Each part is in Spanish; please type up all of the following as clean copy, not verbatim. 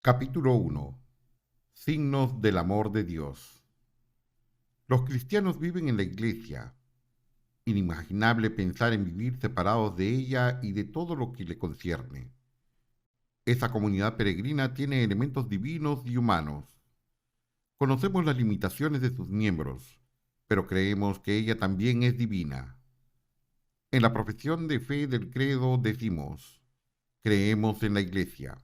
Capítulo 1. Signos del amor de Dios. Los cristianos viven en la iglesia. Inimaginable pensar en vivir separados de ella y de todo lo que le concierne. Esa comunidad peregrina tiene elementos divinos y humanos. Conocemos las limitaciones de sus miembros, pero creemos que ella también es divina. En la profesión de fe del credo decimos, creemos en la iglesia.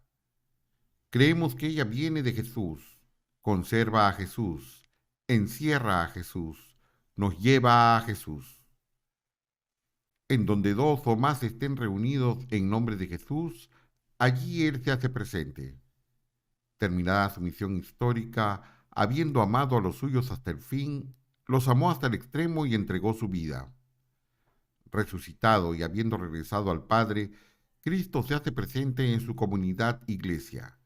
Creemos que ella viene de Jesús, conserva a Jesús, encierra a Jesús, nos lleva a Jesús. En donde dos o más estén reunidos en nombre de Jesús, allí Él se hace presente. Terminada su misión histórica, habiendo amado a los suyos hasta el fin, los amó hasta el extremo y entregó su vida. Resucitado y habiendo regresado al Padre, Cristo se hace presente en su comunidad iglesia.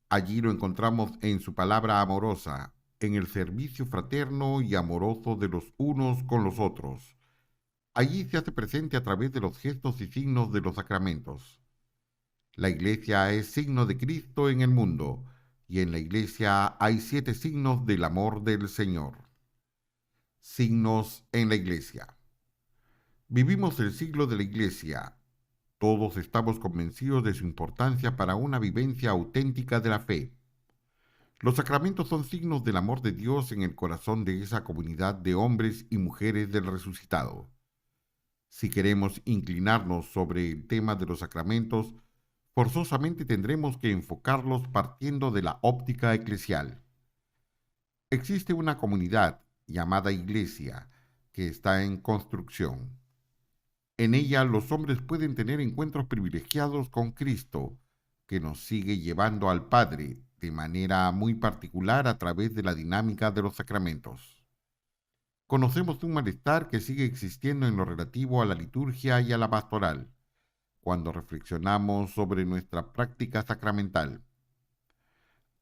Allí lo encontramos en su palabra amorosa, en el servicio fraterno y amoroso de los unos con los otros. Allí se hace presente a través de los gestos y signos de los sacramentos. La iglesia es signo de Cristo en el mundo, y en la iglesia hay 7 signos del amor del Señor. Signos en la iglesia. Vivimos el siglo de la iglesia. Todos estamos convencidos de su importancia para una vivencia auténtica de la fe. Los sacramentos son signos del amor de Dios en el corazón de esa comunidad de hombres y mujeres del resucitado. Si queremos inclinarnos sobre el tema de los sacramentos, forzosamente tendremos que enfocarlos partiendo de la óptica eclesial. Existe una comunidad llamada Iglesia que está en construcción. En ella los hombres pueden tener encuentros privilegiados con Cristo, que nos sigue llevando al Padre de manera muy particular a través de la dinámica de los sacramentos. Conocemos un malestar que sigue existiendo en lo relativo a la liturgia y a la pastoral, cuando reflexionamos sobre nuestra práctica sacramental.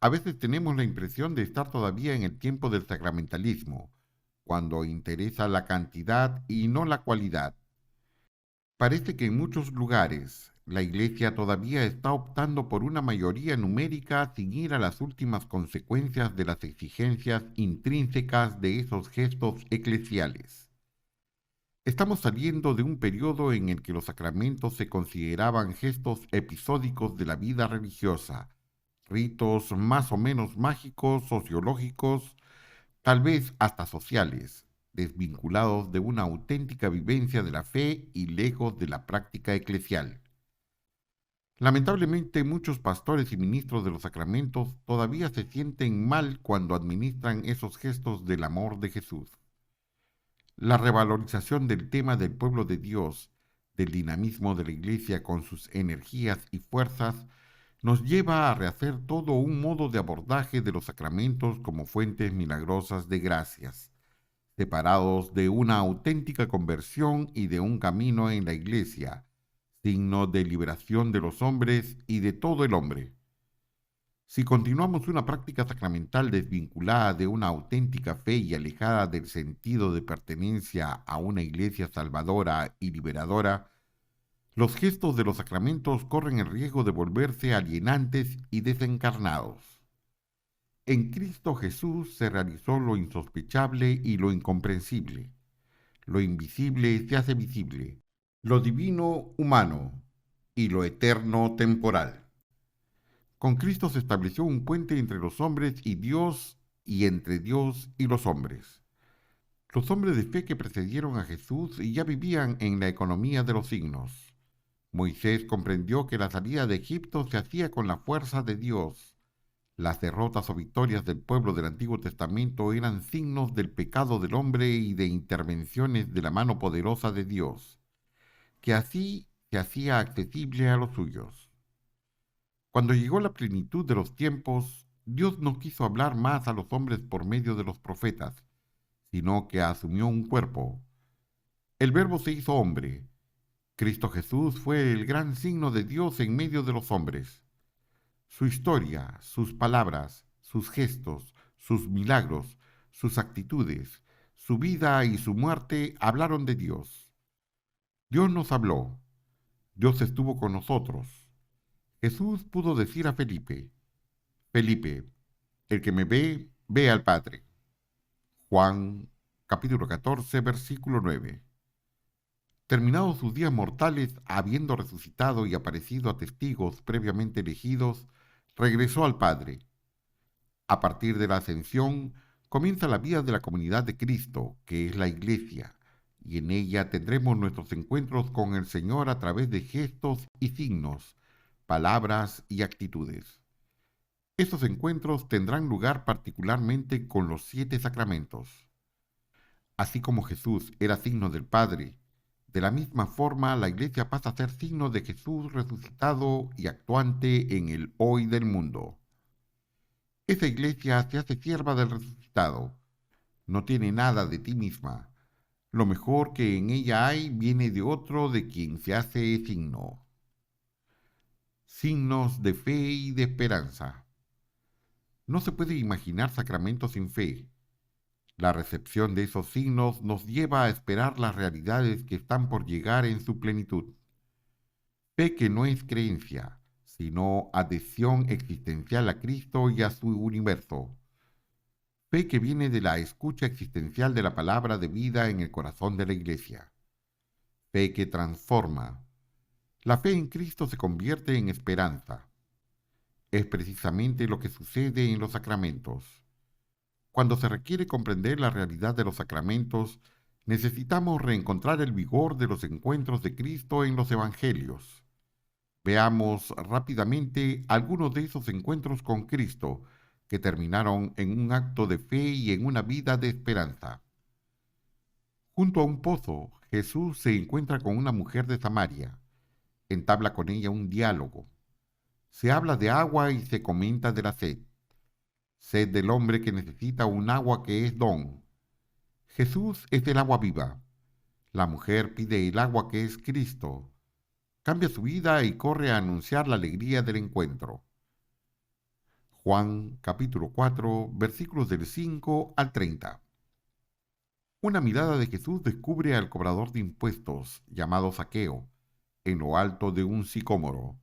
A veces tenemos la impresión de estar todavía en el tiempo del sacramentalismo, cuando interesa la cantidad y no la cualidad. Parece que en muchos lugares la Iglesia todavía está optando por una mayoría numérica sin ir a las últimas consecuencias de las exigencias intrínsecas de esos gestos eclesiales. Estamos saliendo de un periodo en el que los sacramentos se consideraban gestos episódicos de la vida religiosa, ritos más o menos mágicos, sociológicos, tal vez hasta sociales, desvinculados de una auténtica vivencia de la fe y lejos de la práctica eclesial. Lamentablemente, muchos pastores y ministros de los sacramentos todavía se sienten mal cuando administran esos gestos del amor de Jesús. La revalorización del tema del pueblo de Dios, del dinamismo de la Iglesia con sus energías y fuerzas, nos lleva a rehacer todo un modo de abordaje de los sacramentos como fuentes milagrosas de gracias, separados de una auténtica conversión y de un camino en la Iglesia, signo de liberación de los hombres y de todo el hombre. Si continuamos una práctica sacramental desvinculada de una auténtica fe y alejada del sentido de pertenencia a una Iglesia salvadora y liberadora, los gestos de los sacramentos corren el riesgo de volverse alienantes y desencarnados. En Cristo Jesús se realizó lo insospechable y lo incomprensible. Lo invisible se hace visible, lo divino humano y lo eterno temporal. Con Cristo se estableció un puente entre los hombres y Dios y entre Dios y los hombres. Los hombres de fe que precedieron a Jesús ya vivían en la economía de los signos. Moisés comprendió que la salida de Egipto se hacía con la fuerza de Dios. Las derrotas o victorias del pueblo del Antiguo Testamento eran signos del pecado del hombre y de intervenciones de la mano poderosa de Dios, que así se hacía accesible a los suyos. Cuando llegó la plenitud de los tiempos, Dios no quiso hablar más a los hombres por medio de los profetas, sino que asumió un cuerpo. El Verbo se hizo hombre. Cristo Jesús fue el gran signo de Dios en medio de los hombres. Su historia, sus palabras, sus gestos, sus milagros, sus actitudes, su vida y su muerte hablaron de Dios. Dios nos habló. Dios estuvo con nosotros. Jesús pudo decir a Felipe, Felipe, el que me ve, ve al Padre. Juan, capítulo 14, versículo 9. Terminados sus días mortales, habiendo resucitado y aparecido a testigos previamente elegidos, regresó al Padre. A partir de la ascensión, comienza la vida de la comunidad de Cristo, que es la Iglesia, y en ella tendremos nuestros encuentros con el Señor a través de gestos y signos, palabras y actitudes. Estos encuentros tendrán lugar particularmente con los 7 sacramentos. Así como Jesús era signo del Padre, de la misma forma la Iglesia pasa a ser signo de Jesús resucitado y actuante en el hoy del mundo. Esa Iglesia se hace sierva del resucitado, no tiene nada de ti misma. Lo mejor que en ella hay viene de otro de quien se hace signo. Signos de fe y de esperanza. No se puede imaginar sacramentos sin fe. La recepción de esos signos nos lleva a esperar las realidades que están por llegar en su plenitud. Fe que no es creencia, sino adhesión existencial a Cristo y a su universo. Fe que viene de la escucha existencial de la palabra de vida en el corazón de la Iglesia. Fe que transforma. La fe en Cristo se convierte en esperanza. Es precisamente lo que sucede en los sacramentos. Cuando se requiere comprender la realidad de los sacramentos, necesitamos reencontrar el vigor de los encuentros de Cristo en los Evangelios. Veamos rápidamente algunos de esos encuentros con Cristo que terminaron en un acto de fe y en una vida de esperanza. Junto a un pozo, Jesús se encuentra con una mujer de Samaria. Entabla con ella un diálogo. Se habla de agua y se comenta de la sed. Sed del hombre que necesita un agua que es don. Jesús es el agua viva. La mujer pide el agua que es Cristo. Cambia su vida y corre a anunciar la alegría del encuentro. Juan capítulo 4, versículos del 5 al 30. Una mirada de Jesús descubre al cobrador de impuestos, llamado Zaqueo, en lo alto de un sicómoro.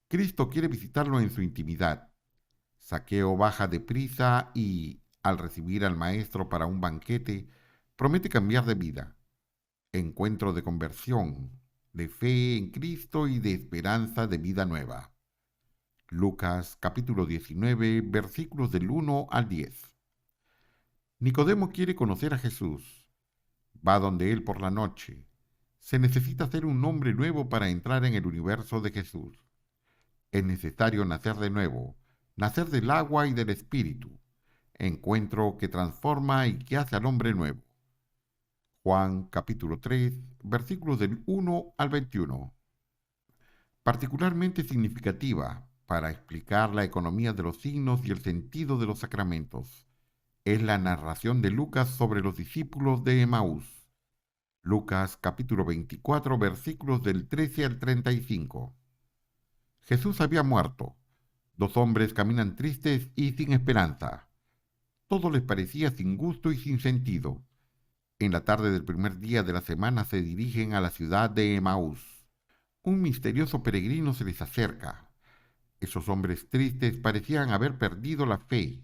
Cristo quiere visitarlo en su intimidad. Zaqueo baja deprisa y, al recibir al Maestro para un banquete, promete cambiar de vida. Encuentro de conversión, de fe en Cristo y de esperanza de vida nueva. Lucas capítulo 19, versículos del 1 al 10. Nicodemo quiere conocer a Jesús. Va donde él por la noche. Se necesita ser un hombre nuevo para entrar en el universo de Jesús. Es necesario nacer de nuevo, nacer del agua y del espíritu, encuentro que transforma y que hace al hombre nuevo. Juan capítulo 3, versículos del 1 al 21. Particularmente significativa para explicar la economía de los signos y el sentido de los sacramentos es la narración de Lucas sobre los discípulos de Emaús. Lucas capítulo 24, versículos del 13 al 35. Jesús había muerto. 2 hombres caminan tristes y sin esperanza. Todo les parecía sin gusto y sin sentido. En la tarde del primer día de la semana se dirigen a la ciudad de Emaús. Un misterioso peregrino se les acerca. Esos hombres tristes parecían haber perdido la fe.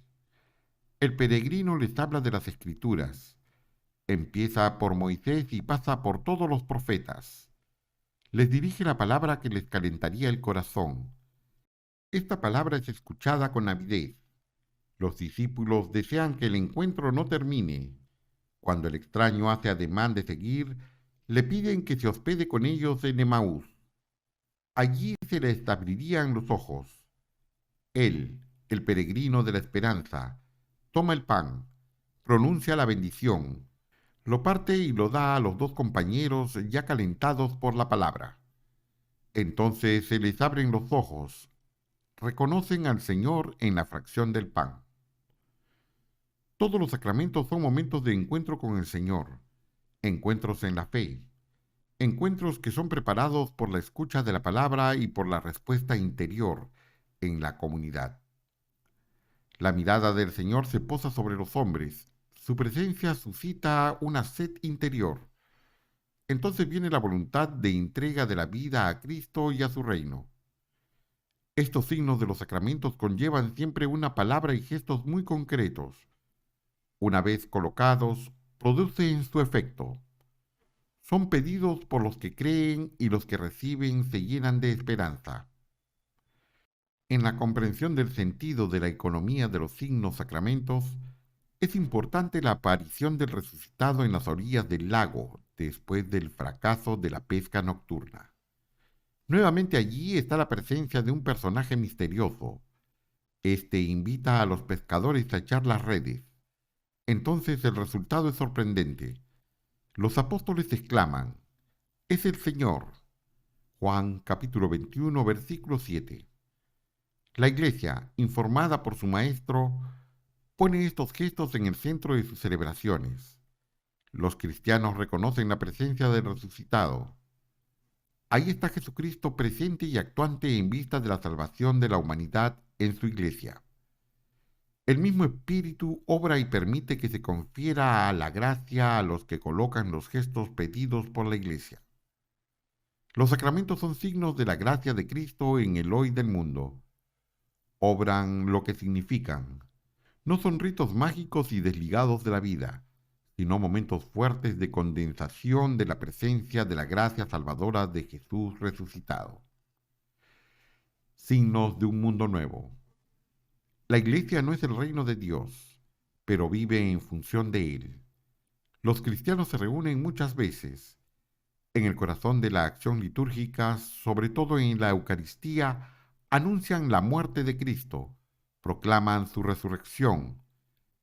El peregrino les habla de las Escrituras. Empieza por Moisés y pasa por todos los profetas. Les dirige la palabra que les calentaría el corazón. Esta palabra es escuchada con avidez. Los discípulos desean que el encuentro no termine. Cuando el extraño hace ademán de seguir, le piden que se hospede con ellos en Emaús. Allí se le abrirían los ojos. Él, el peregrino de la esperanza, toma el pan, pronuncia la bendición, lo parte y lo da a los 2 compañeros ya calentados por la palabra. Entonces se les abren los ojos, reconocen al Señor en la fracción del pan. Todos los sacramentos son momentos de encuentro con el Señor, encuentros en la fe, encuentros que son preparados por la escucha de la palabra y por la respuesta interior en la comunidad. La mirada del Señor se posa sobre los hombres, su presencia suscita una sed interior. Entonces viene la voluntad de entrega de la vida a Cristo y a su reino. Estos signos de los sacramentos conllevan siempre una palabra y gestos muy concretos. Una vez colocados, producen su efecto. Son pedidos por los que creen y los que reciben se llenan de esperanza. En la comprensión del sentido de la economía de los signos sacramentos, es importante la aparición del resucitado en las orillas del lago después del fracaso de la pesca nocturna. Nuevamente allí está la presencia de un personaje misterioso. Este invita a los pescadores a echar las redes. Entonces el resultado es sorprendente. Los apóstoles exclaman: «¡Es el Señor!». Juan capítulo 21, versículo 7. La Iglesia, informada por su Maestro, pone estos gestos en el centro de sus celebraciones. Los cristianos reconocen la presencia del resucitado. Ahí está Jesucristo presente y actuante en vista de la salvación de la humanidad en su Iglesia. El mismo Espíritu obra y permite que se confiera la gracia a los que colocan los gestos pedidos por la Iglesia. Los sacramentos son signos de la gracia de Cristo en el hoy del mundo. Obran lo que significan. No son ritos mágicos y desligados de la vida, sino momentos fuertes de condensación de la presencia de la gracia salvadora de Jesús resucitado. Signos de un mundo nuevo. La Iglesia no es el reino de Dios, pero vive en función de él. Los cristianos se reúnen muchas veces. En el corazón de la acción litúrgica, sobre todo en la Eucaristía, anuncian la muerte de Cristo, proclaman su resurrección,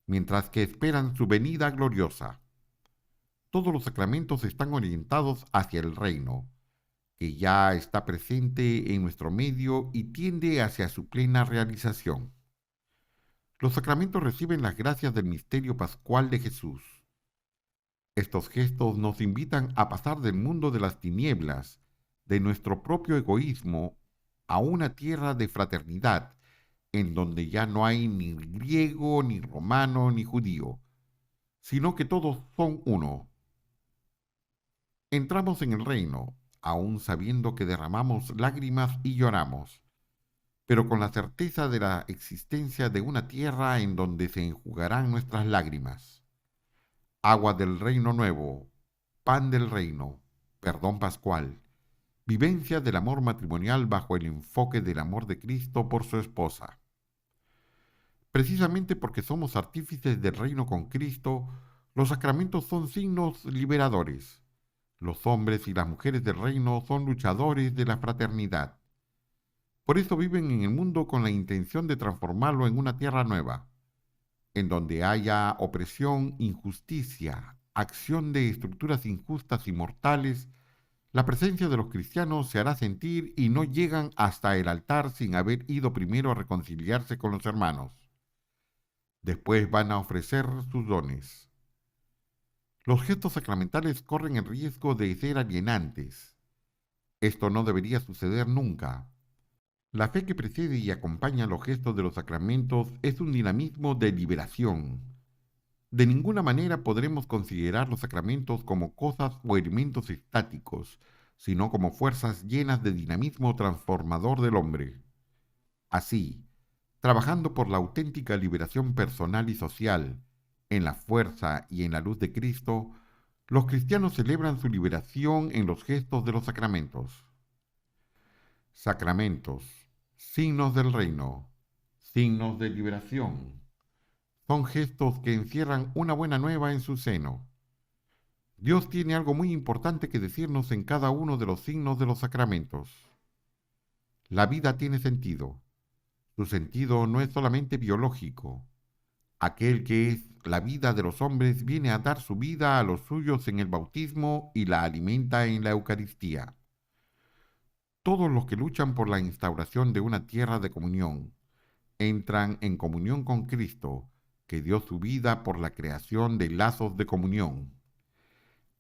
mientras que esperan su venida gloriosa. Todos los sacramentos están orientados hacia el reino, que ya está presente en nuestro medio y tiende hacia su plena realización. Los sacramentos reciben las gracias del misterio pascual de Jesús. Estos gestos nos invitan a pasar del mundo de las tinieblas, de nuestro propio egoísmo, a una tierra de fraternidad, en donde ya no hay ni griego, ni romano, ni judío, sino que todos son uno. Entramos en el reino, aún sabiendo que derramamos lágrimas y lloramos, pero con la certeza de la existencia de una tierra en donde se enjugarán nuestras lágrimas. Agua del reino nuevo, pan del reino, perdón pascual, vivencia del amor matrimonial bajo el enfoque del amor de Cristo por su esposa. Precisamente porque somos artífices del reino con Cristo, los sacramentos son signos liberadores. Los hombres y las mujeres del reino son luchadores de la fraternidad. Por eso viven en el mundo con la intención de transformarlo en una tierra nueva, en donde haya opresión, injusticia, acción de estructuras injustas y mortales. La presencia de los cristianos se hará sentir y no llegan hasta el altar sin haber ido primero a reconciliarse con los hermanos. Después van a ofrecer sus dones. Los gestos sacramentales corren el riesgo de ser alienantes. Esto no debería suceder nunca. La fe que precede y acompaña los gestos de los sacramentos es un dinamismo de liberación. De ninguna manera podremos considerar los sacramentos como cosas o elementos estáticos, sino como fuerzas llenas de dinamismo transformador del hombre. Así, trabajando por la auténtica liberación personal y social, en la fuerza y en la luz de Cristo, los cristianos celebran su liberación en los gestos de los sacramentos. Sacramentos, signos del reino, signos de liberación. Son gestos que encierran una buena nueva en su seno. Dios tiene algo muy importante que decirnos en cada uno de los signos de los sacramentos. La vida tiene sentido. Su sentido no es solamente biológico. Aquel que es la vida de los hombres viene a dar su vida a los suyos en el bautismo y la alimenta en la Eucaristía. Todos los que luchan por la instauración de una tierra de comunión entran en comunión con Cristo, que dio su vida por la creación de lazos de comunión.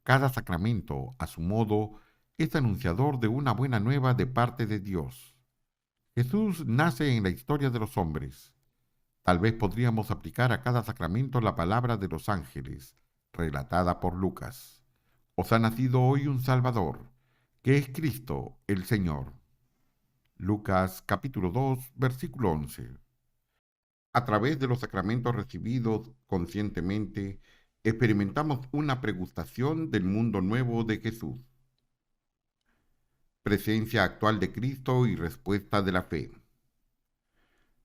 Cada sacramento, a su modo, es anunciador de una buena nueva de parte de Dios. Jesús nace en la historia de los hombres. Tal vez podríamos aplicar a cada sacramento la palabra de los ángeles, relatada por Lucas. Os ha nacido hoy un Salvador, que es Cristo el Señor. Lucas capítulo 2, versículo 11. A través de los sacramentos recibidos conscientemente, experimentamos una pregustación del mundo nuevo de Jesús, presencia actual de Cristo y respuesta de la fe.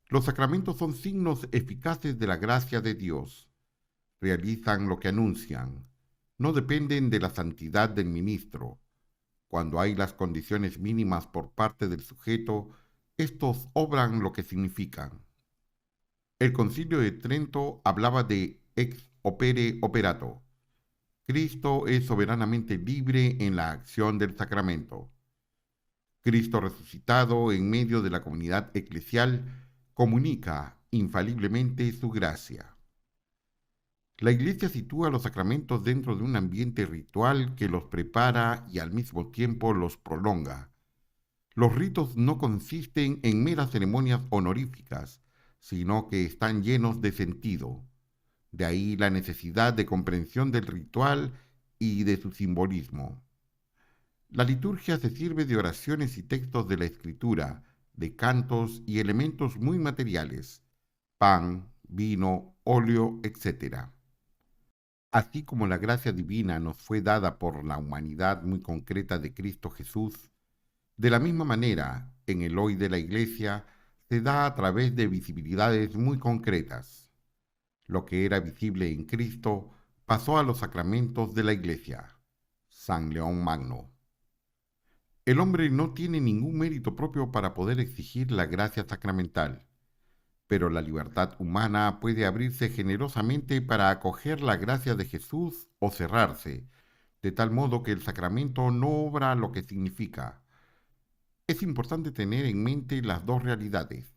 Los sacramentos son signos eficaces de la gracia de Dios. Realizan lo que anuncian. No dependen de la santidad del ministro. Cuando hay las condiciones mínimas por parte del sujeto, estos obran lo que significan. El Concilio de Trento hablaba de ex opere operato. Cristo es soberanamente libre en la acción del sacramento. Cristo resucitado en medio de la comunidad eclesial comunica infaliblemente su gracia. La Iglesia sitúa los sacramentos dentro de un ambiente ritual que los prepara y al mismo tiempo los prolonga. Los ritos no consisten en meras ceremonias honoríficas, sino que están llenos de sentido. De ahí la necesidad de comprensión del ritual y de su simbolismo. La liturgia se sirve de oraciones y textos de la Escritura, de cantos y elementos muy materiales, pan, vino, óleo, etc. Así como la gracia divina nos fue dada por la humanidad muy concreta de Cristo Jesús, de la misma manera, en el hoy de la Iglesia, se da a través de visibilidades muy concretas. Lo que era visible en Cristo pasó a los sacramentos de la Iglesia. San León Magno. El hombre no tiene ningún mérito propio para poder exigir la gracia sacramental, pero la libertad humana puede abrirse generosamente para acoger la gracia de Jesús o cerrarse, de tal modo que el sacramento no obra lo que significa. Es importante tener en mente las dos realidades.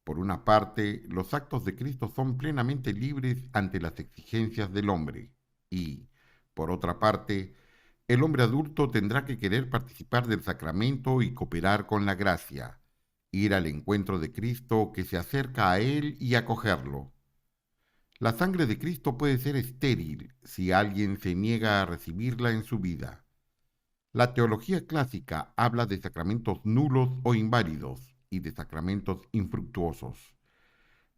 Por una parte, los actos de Cristo son plenamente libres ante las exigencias del hombre y, por otra parte, el hombre adulto tendrá que querer participar del sacramento y cooperar con la gracia, ir al encuentro de Cristo que se acerca a él y acogerlo. La sangre de Cristo puede ser estéril si alguien se niega a recibirla en su vida. La teología clásica habla de sacramentos nulos o inválidos y de sacramentos infructuosos.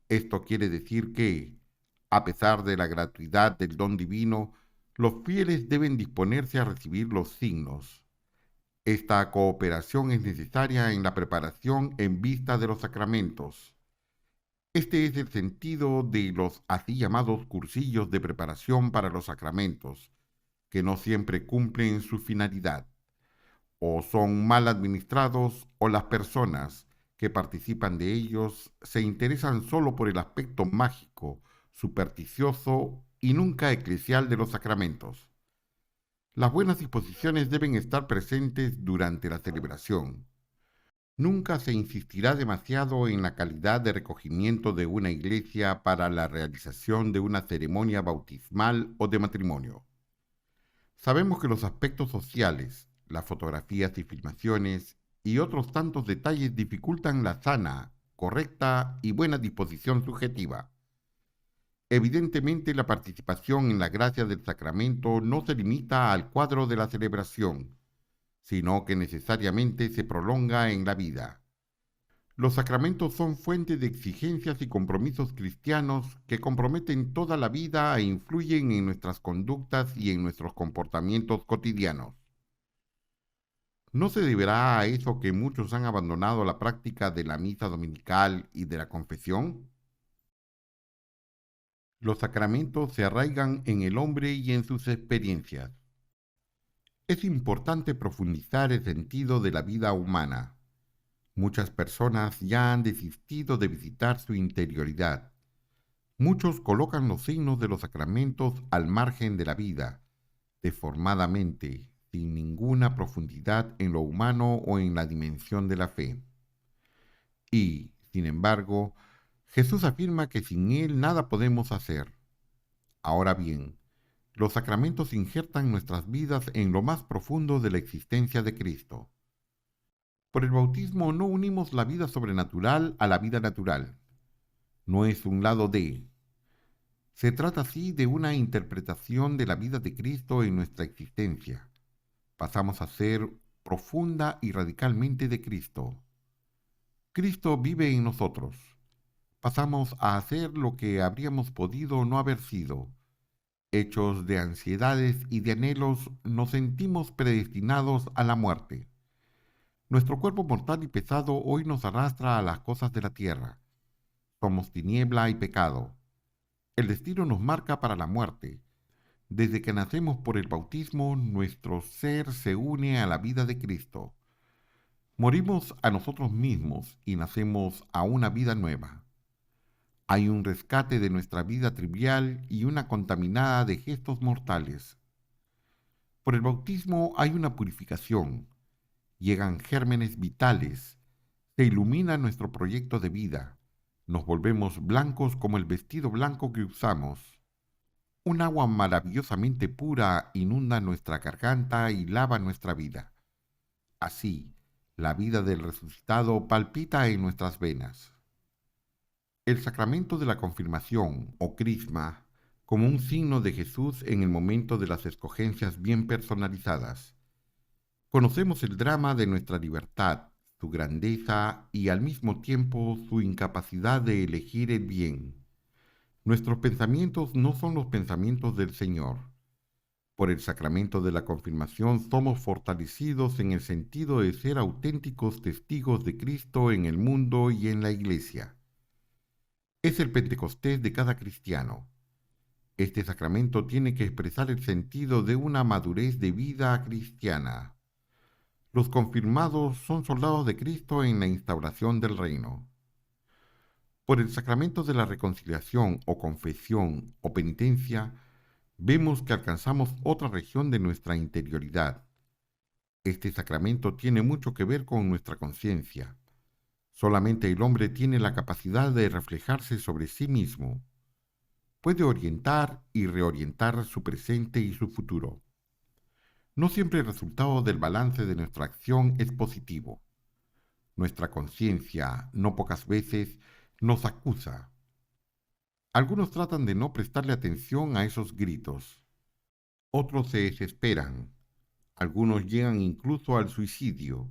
Esto quiere decir que, a pesar de la gratuidad del don divino, los fieles deben disponerse a recibir los signos. Esta cooperación es necesaria en la preparación en vista de los sacramentos. Este es el sentido de los así llamados cursillos de preparación para los sacramentos, que no siempre cumplen su finalidad. O son mal administrados o las personas que participan de ellos se interesan solo por el aspecto mágico, supersticioso y nunca eclesial de los sacramentos. Las buenas disposiciones deben estar presentes durante la celebración. Nunca se insistirá demasiado en la calidad de recogimiento de una iglesia para la realización de una ceremonia bautismal o de matrimonio. Sabemos que los aspectos sociales, las fotografías y filmaciones y otros tantos detalles dificultan la sana, correcta y buena disposición subjetiva. Evidentemente, la participación en la gracia del sacramento no se limita al cuadro de la celebración, sino que necesariamente se prolonga en la vida. Los sacramentos son fuente de exigencias y compromisos cristianos que comprometen toda la vida e influyen en nuestras conductas y en nuestros comportamientos cotidianos. ¿No se deberá a eso que muchos han abandonado la práctica de la misa dominical y de la confesión? Los sacramentos se arraigan en el hombre y en sus experiencias. Es importante profundizar el sentido de la vida humana. Muchas personas ya han desistido de visitar su interioridad. Muchos colocan los signos de los sacramentos al margen de la vida, deformadamente, sin ninguna profundidad en lo humano o en la dimensión de la fe. Y, sin embargo, Jesús afirma que sin Él nada podemos hacer. Ahora bien, los sacramentos injertan nuestras vidas en lo más profundo de la existencia de Cristo. Por el bautismo no unimos la vida sobrenatural a la vida natural. No es un lado de. Se trata así de una interpretación de la vida de Cristo en nuestra existencia. Pasamos a ser profunda y radicalmente de Cristo. Cristo vive en nosotros. Pasamos a hacer lo que habríamos podido no haber sido. Hechos de ansiedades y de anhelos, nos sentimos predestinados a la muerte. Nuestro cuerpo mortal y pesado hoy nos arrastra a las cosas de la tierra. Somos tiniebla y pecado. El destino nos marca para la muerte. Desde que nacemos por el bautismo, nuestro ser se une a la vida de Cristo. Morimos a nosotros mismos y nacemos a una vida nueva. Hay un rescate de nuestra vida trivial y una contaminada de gestos mortales. Por el bautismo hay una purificación. Llegan gérmenes vitales. Se ilumina nuestro proyecto de vida. Nos volvemos blancos como el vestido blanco que usamos. Un agua maravillosamente pura inunda nuestra garganta y lava nuestra vida. Así, la vida del resucitado palpita en nuestras venas. El sacramento de la confirmación o crisma, como un signo de Jesús en el momento de las escogencias bien personalizadas. Conocemos el drama de nuestra libertad, su grandeza y al mismo tiempo su incapacidad de elegir el bien. Nuestros pensamientos no son los pensamientos del Señor. Por el sacramento de la confirmación somos fortalecidos en el sentido de ser auténticos testigos de Cristo en el mundo y en la Iglesia. Es el Pentecostés de cada cristiano. Este sacramento tiene que expresar el sentido de una madurez de vida cristiana. Los confirmados son soldados de Cristo en la instauración del reino. Por el sacramento de la reconciliación o confesión o penitencia, vemos que alcanzamos otra región de nuestra interioridad. Este sacramento tiene mucho que ver con nuestra conciencia. Solamente el hombre tiene la capacidad de reflejarse sobre sí mismo. Puede orientar y reorientar su presente y su futuro. No siempre el resultado del balance de nuestra acción es positivo. Nuestra conciencia, no pocas veces, nos acusa. Algunos tratan de no prestarle atención a esos gritos. Otros se desesperan. Algunos llegan incluso al suicidio.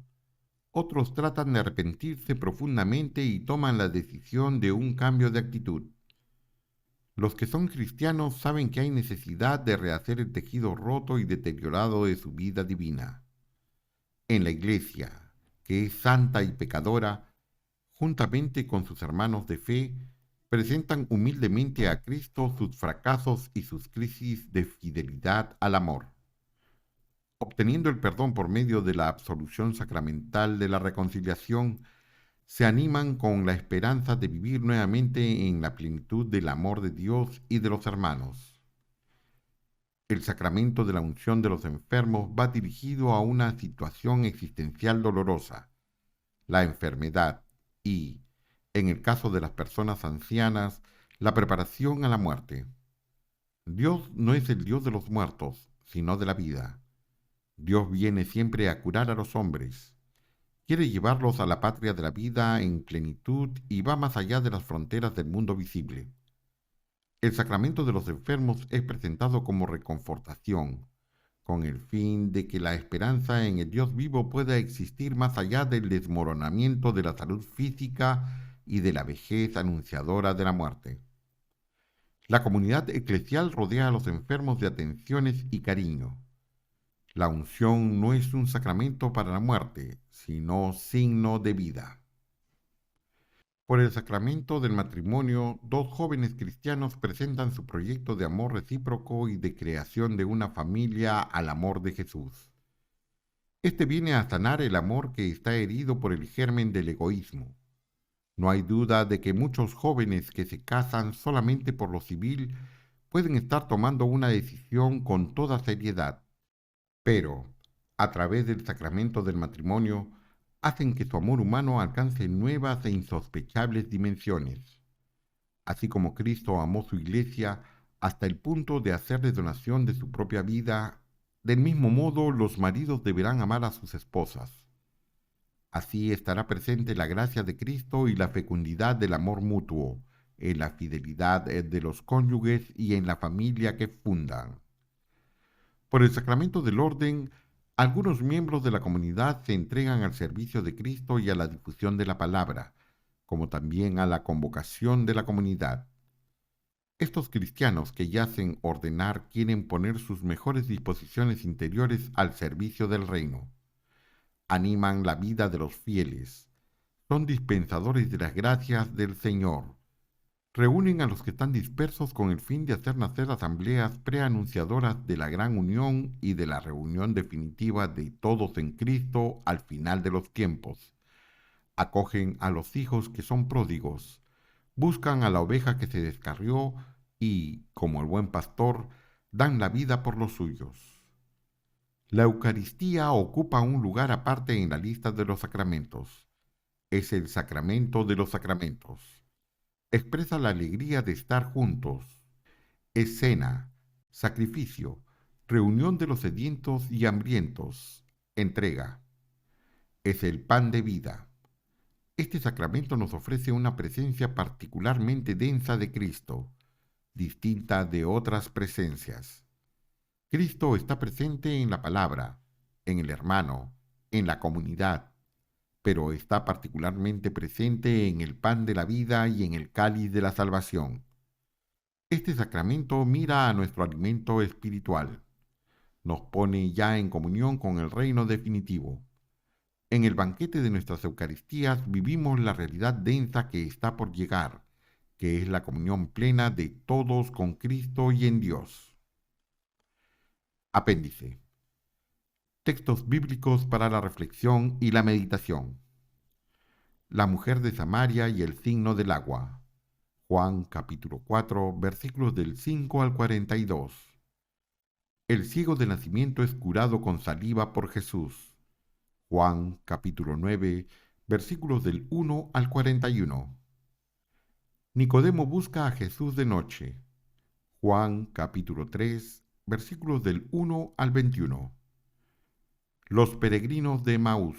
Otros tratan de arrepentirse profundamente y toman la decisión de un cambio de actitud. Los que son cristianos saben que hay necesidad de rehacer el tejido roto y deteriorado de su vida divina. En la Iglesia, que es santa y pecadora, juntamente con sus hermanos de fe, presentan humildemente a Cristo sus fracasos y sus crisis de fidelidad al amor. Obteniendo el perdón por medio de la absolución sacramental de la reconciliación, se animan con la esperanza de vivir nuevamente en la plenitud del amor de Dios y de los hermanos. El sacramento de la unción de los enfermos va dirigido a una situación existencial dolorosa, la enfermedad y, en el caso de las personas ancianas, la preparación a la muerte. Dios no es el Dios de los muertos, sino de la vida. Dios viene siempre a curar a los hombres. Quiere llevarlos a la patria de la vida en plenitud y va más allá de las fronteras del mundo visible. El sacramento de los enfermos es presentado como reconfortación, con el fin de que la esperanza en el Dios vivo pueda existir más allá del desmoronamiento de la salud física y de la vejez anunciadora de la muerte. La comunidad eclesial rodea a los enfermos de atenciones y cariño. La unción no es un sacramento para la muerte, sino signo de vida. Por el sacramento del matrimonio, dos jóvenes cristianos presentan su proyecto de amor recíproco y de creación de una familia al amor de Jesús. Este viene a sanar el amor que está herido por el germen del egoísmo. No hay duda de que muchos jóvenes que se casan solamente por lo civil pueden estar tomando una decisión con toda seriedad, pero, a través del sacramento del matrimonio, hacen que su amor humano alcance nuevas e insospechables dimensiones. Así como Cristo amó su iglesia hasta el punto de hacerle donación de su propia vida, del mismo modo los maridos deberán amar a sus esposas. Así estará presente la gracia de Cristo y la fecundidad del amor mutuo, en la fidelidad de los cónyuges y en la familia que fundan. Por el sacramento del orden, Algunos miembros de la comunidad se entregan al servicio de Cristo y a la difusión de la palabra, como también a la convocación de la comunidad. Estos cristianos que yacen ordenar quieren poner sus mejores disposiciones interiores al servicio del reino. Animan la vida de los fieles. Son dispensadores de las gracias del Señor. Reúnen a los que están dispersos con el fin de hacer nacer asambleas preanunciadoras de la gran unión y de la reunión definitiva de todos en Cristo al final de los tiempos. Acogen a los hijos que son pródigos, buscan a la oveja que se descarrió y, como el buen pastor, dan la vida por los suyos. La Eucaristía ocupa un lugar aparte en la lista de los sacramentos. Es el sacramento de los sacramentos. Expresa la alegría de estar juntos. Es cena, sacrificio, reunión de los sedientos y hambrientos, entrega. Es el pan de vida. Este sacramento nos ofrece una presencia particularmente densa de Cristo, distinta de otras presencias. Cristo está presente en la palabra, en el hermano, en la comunidad, pero está particularmente presente en el pan de la vida y en el cáliz de la salvación. Este sacramento mira a nuestro alimento espiritual, nos pone ya en comunión con el reino definitivo. En el banquete de nuestras Eucaristías vivimos la realidad densa que está por llegar, que es la comunión plena de todos con Cristo y en Dios. Apéndice. Textos bíblicos para la reflexión y la meditación. La mujer de Samaria y el signo del agua. Juan capítulo 4, versículos del 5 al 42. El ciego de nacimiento es curado con saliva por Jesús. Juan capítulo 9, versículos del 1 al 41. Nicodemo busca a Jesús de noche. Juan capítulo 3, versículos del 1 al 21. Los peregrinos de Emaús.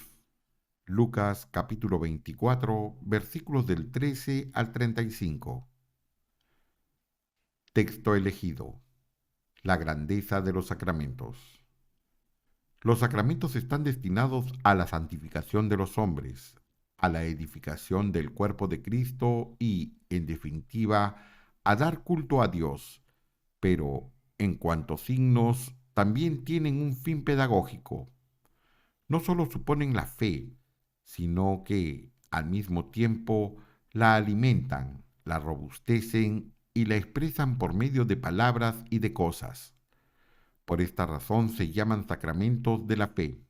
Lucas capítulo 24, versículos del 13 al 35. Texto elegido. La grandeza de los sacramentos. Los sacramentos están destinados a la santificación de los hombres, a la edificación del cuerpo de Cristo y, en definitiva, a dar culto a Dios, pero, en cuanto signos, también tienen un fin pedagógico. No solo suponen la fe, sino que, al mismo tiempo, la alimentan, la robustecen y la expresan por medio de palabras y de cosas. Por esta razón se llaman sacramentos de la fe.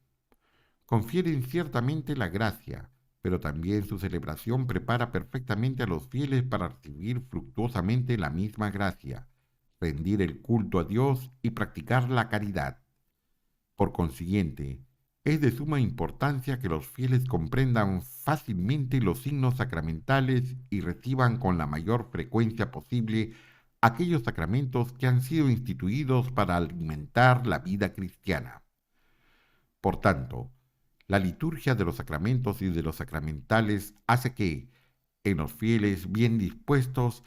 Confieren ciertamente la gracia, pero también su celebración prepara perfectamente a los fieles para recibir fructuosamente la misma gracia, rendir el culto a Dios y practicar la caridad. Por consiguiente, es de suma importancia que los fieles comprendan fácilmente los signos sacramentales y reciban con la mayor frecuencia posible aquellos sacramentos que han sido instituidos para alimentar la vida cristiana. Por tanto, la liturgia de los sacramentos y de los sacramentales hace que, en los fieles bien dispuestos,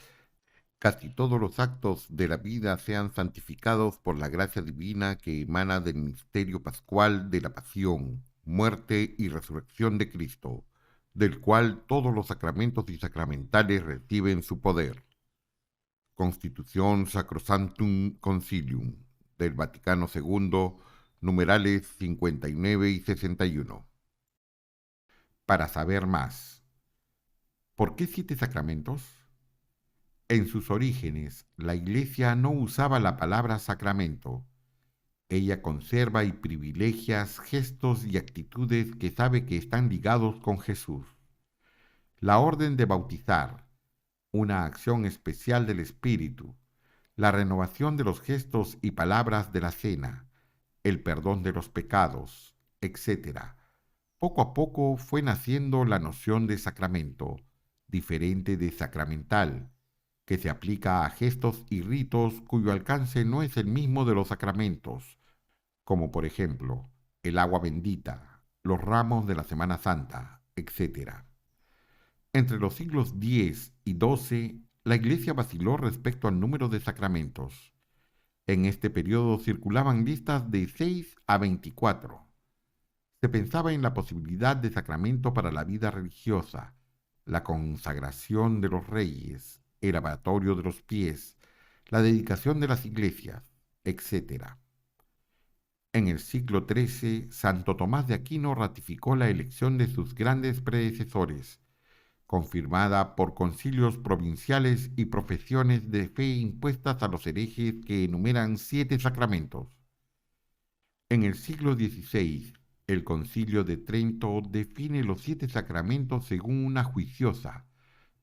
casi todos los actos de la vida sean santificados por la gracia divina que emana del misterio pascual de la pasión, muerte y resurrección de Cristo, del cual todos los sacramentos y sacramentales reciben su poder. Constitución Sacrosanctum Concilium del Vaticano II, numerales 59 y 61. Para saber más. ¿Por qué 7 sacramentos? En sus orígenes, la Iglesia no usaba la palabra sacramento. Ella conserva y privilegia gestos y actitudes que sabe que están ligados con Jesús. La orden de bautizar, una acción especial del Espíritu, la renovación de los gestos y palabras de la cena, el perdón de los pecados, etc. Poco a poco fue naciendo la noción de sacramento, diferente de sacramental, que se aplica a gestos y ritos cuyo alcance no es el mismo de los sacramentos, como por ejemplo el agua bendita, los ramos de la Semana Santa, etc. Entre los siglos X y XII, la Iglesia vaciló respecto al número de sacramentos. En este periodo circulaban listas de 6 a 24. Se pensaba en la posibilidad de sacramento para la vida religiosa, la consagración de los reyes, el lavatorio de los pies, la dedicación de las iglesias, etc. En el siglo XIII, Santo Tomás de Aquino ratificó la elección de sus grandes predecesores, confirmada por concilios provinciales y profesiones de fe impuestas a los herejes que enumeran 7 sacramentos. En el siglo XVI, el Concilio de Trento define los 7 sacramentos según una juiciosa,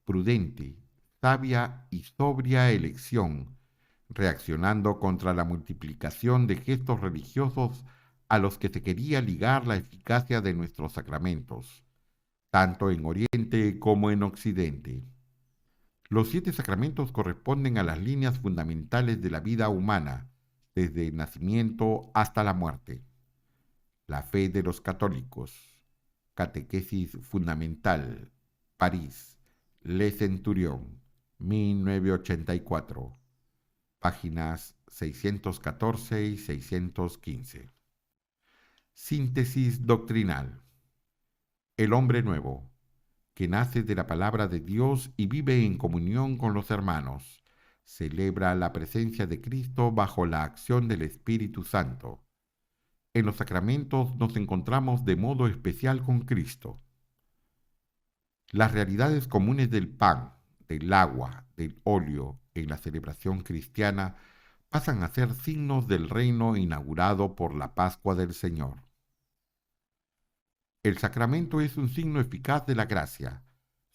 prudente, sabia y sobria elección, reaccionando contra la multiplicación de gestos religiosos a los que se quería ligar la eficacia de nuestros sacramentos, tanto en Oriente como en Occidente. Los 7 sacramentos corresponden a las líneas fundamentales de la vida humana, desde el nacimiento hasta la muerte. La fe de los católicos. Catequesis fundamental. París. Le Centurión. 1984. Páginas 614 y 615. Síntesis doctrinal. El hombre nuevo, que nace de la palabra de Dios y vive en comunión con los hermanos, celebra la presencia de Cristo bajo la acción del Espíritu Santo. En los sacramentos nos encontramos de modo especial con Cristo. Las realidades comunes del pan, del agua, del óleo en la celebración cristiana pasan a ser signos del reino inaugurado por la Pascua del Señor. El sacramento es un signo eficaz de la gracia,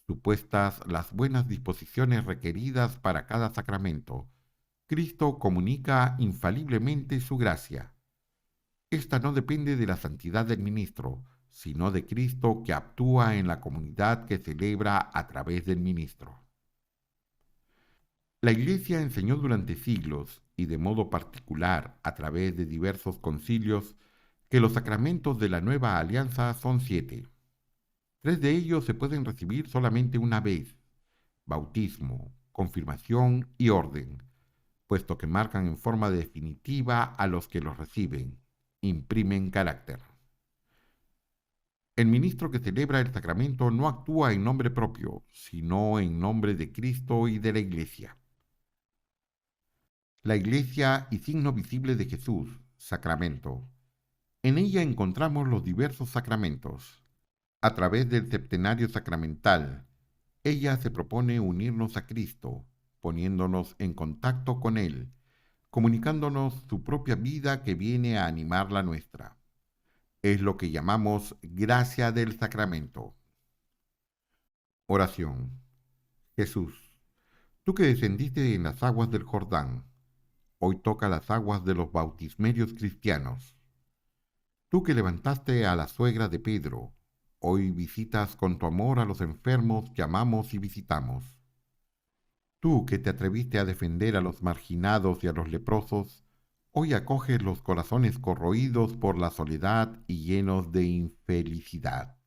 supuestas las buenas disposiciones requeridas para cada sacramento. Cristo comunica infaliblemente su gracia. Esta no depende de la santidad del ministro, sino de Cristo que actúa en la comunidad que celebra a través del ministro. La Iglesia enseñó durante siglos, y de modo particular a través de diversos concilios, que los sacramentos de la nueva alianza son 7. 3 de ellos se pueden recibir solamente una vez: bautismo, confirmación y orden, puesto que marcan en forma definitiva a los que los reciben, imprimen carácter. El ministro que celebra el sacramento no actúa en nombre propio, sino en nombre de Cristo y de la Iglesia. La Iglesia y signo visible de Jesús, sacramento. En ella encontramos los diversos sacramentos. A través del septenario sacramental, ella se propone unirnos a Cristo, poniéndonos en contacto con Él, comunicándonos su propia vida que viene a animar la nuestra. Es lo que llamamos gracia del sacramento. Oración. Jesús, tú que descendiste en las aguas del Jordán, hoy toca las aguas de los bautismerios cristianos. Tú que levantaste a la suegra de Pedro, hoy visitas con tu amor a los enfermos que amamos y visitamos. Tú que te atreviste a defender a los marginados y a los leprosos, hoy acoges los corazones corroídos por la soledad y llenos de infelicidad.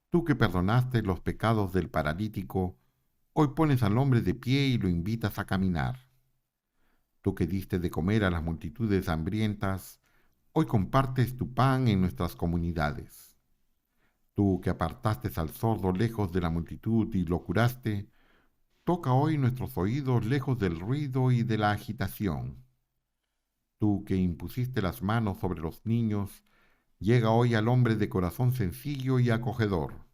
Tú que perdonaste los pecados del paralítico, hoy pones al hombre de pie y lo invitas a caminar. Tú que diste de comer a las multitudes hambrientas, hoy compartes tu pan en nuestras comunidades. Tú que apartaste al sordo lejos de la multitud y lo curaste, toca hoy nuestros oídos lejos del ruido y de la agitación. Tú que impusiste las manos sobre los niños, llega hoy al hombre de corazón sencillo y acogedor.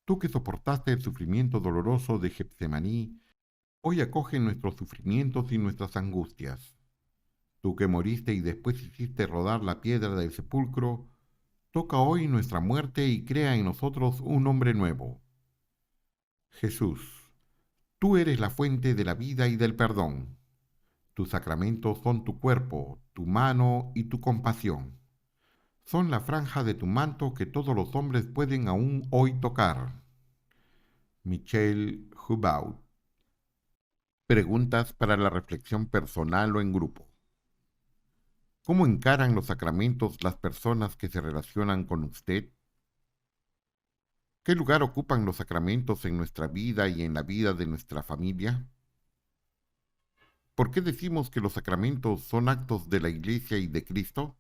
Tú que soportaste el sufrimiento doloroso de Getsemaní, hoy acoge nuestros sufrimientos y nuestras angustias. Tú que moriste y después hiciste rodar la piedra del sepulcro, toca hoy nuestra muerte y crea en nosotros un hombre nuevo. Jesús, tú eres la fuente de la vida y del perdón. Tus sacramentos son tu cuerpo, tu mano y tu compasión. Son la franja de tu manto que todos los hombres pueden aún hoy tocar. Michel Hubaut. Preguntas para la reflexión personal o en grupo. ¿Cómo encaran los sacramentos las personas que se relacionan con usted? ¿Qué lugar ocupan los sacramentos en nuestra vida y en la vida de nuestra familia? ¿Por qué decimos que los sacramentos son actos de la Iglesia y de Cristo?